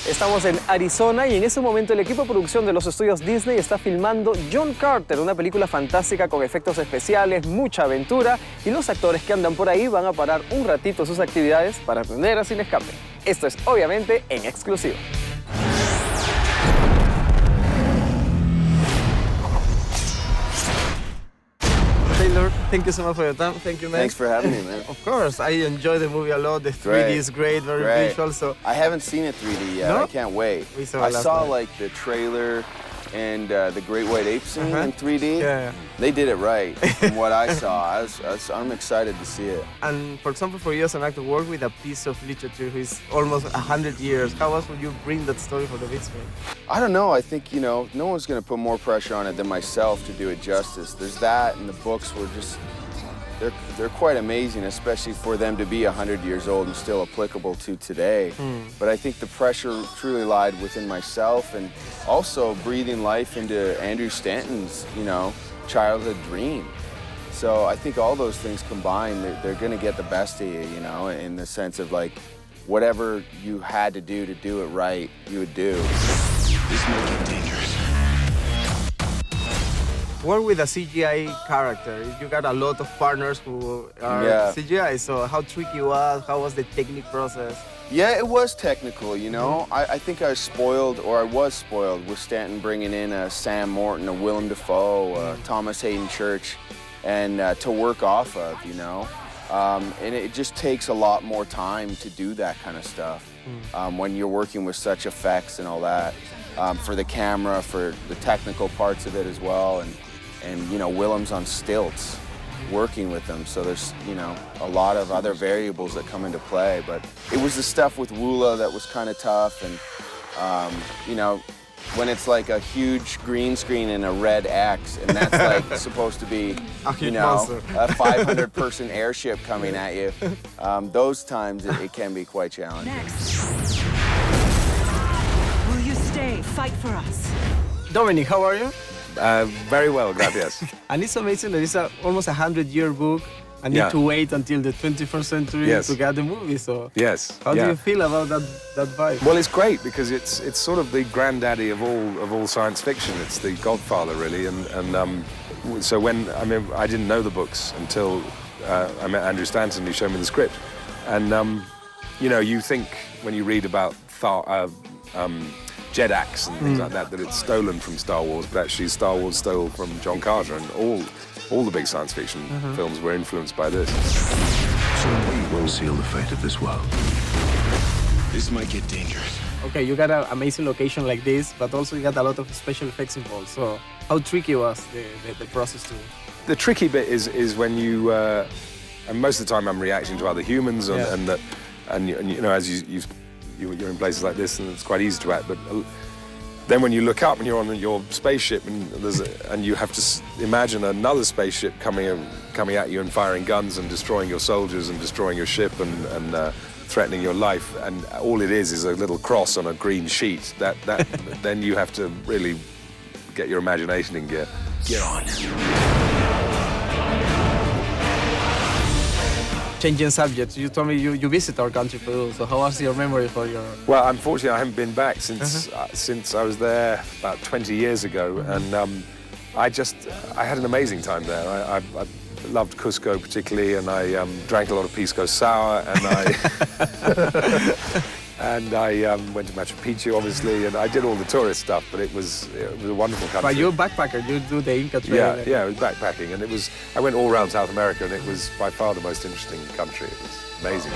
Estamos en Arizona y en ese momento el equipo de producción de los estudios Disney está filmando John Carter, una película fantástica con efectos especiales, mucha aventura, y los actores que andan por ahí van a parar un ratito sus actividades para atender a Cinescape. Esto es obviamente en exclusiva. Taylor, thank you so much for your time. Thank you, man. Thanks for having me, man. Of course, I enjoy the movie a lot. The 3D is great, very visual. So I haven't seen it 3D yet. No? I can't wait. I saw like the trailer and the Great White Ape scene in 3D. Yeah. They did it right from what I saw. I'm excited to see it. And for example, for you as an actor, work with a piece of literature who is almost 100 years. How else would you bring that story for the big screen? I don't know. I think, you know, no one's going to put more pressure on it than myself to do it justice. There's that, and the books were just, they're quite amazing, especially for them to be 100 years old and still applicable to today. But I think the pressure truly lied within myself and also breathing life into Andrew Stanton's, you know, childhood dream. So I think all those things combined, they're going to get the best of you, you know, in the sense of like, whatever you had to do it right, you would do. This may get dangerous. Work with a CGI character. You got a lot of partners who are CGI, so how tricky was, how was the technique process? Yeah, it was technical, you know. I think I was spoiled with Stanton bringing in Sam Morton, a Willem Dafoe, Thomas Hayden Church, and to work off of, you know. And it just takes a lot more time to do that kind of stuff when you're working with such effects and all that. For the camera, for the technical parts of it as well, and you know, Willem's on stilts, working with them, so there's, you know, a lot of other variables that come into play. But it was the stuff with Woola that was kind of tough, and you know, when it's like a huge green screen and a red X, and that's like supposed to be, you know, a 500-person airship coming at you, those times it can be quite challenging. Next. Will you stay? Fight for us. Dominic, how are you? Very well, gracias. And it's amazing that it's almost a 100-year book. I need to wait until the 21st century to get the movie. So how do you feel about that vibe? Well, it's great because it's sort of the granddaddy of all science fiction. It's the godfather, really. And so when I didn't know the books until I met Andrew Stanton, who showed me the script. And you know, you think when you read about Jedaks and things like that it's stolen from Star Wars, but actually Star Wars stole from John Carter, and all the big science fiction films were influenced by this. So we will seal the fate of this world. This might get dangerous. Okay, you got an amazing location like this, but also you got a lot of special effects involved. So how tricky was the process too? The tricky bit is when you, and most of the time I'm reacting to other humans, and you know, as you're in places like this, and it's quite easy to act, but then when you look up and you're on your spaceship and you have to imagine another spaceship coming at you and firing guns and destroying your soldiers and destroying your ship and threatening your life, and all it is a little cross on a green sheet, then you have to really get your imagination in gear. Get on. Changing subjects, you told me you visit our country, Peru, so how was your memory for your... Well, unfortunately, I haven't been back since I was there about 20 years ago, and I had an amazing time there. I loved Cusco particularly, and I drank a lot of Pisco Sour, and I went to Machu Picchu, obviously, and I did all the tourist stuff, but it was a wonderful country. But you're a backpacker, you do the Inca Trail. Yeah, it was backpacking, and I went all around South America, and it was by far the most interesting country. It was amazing.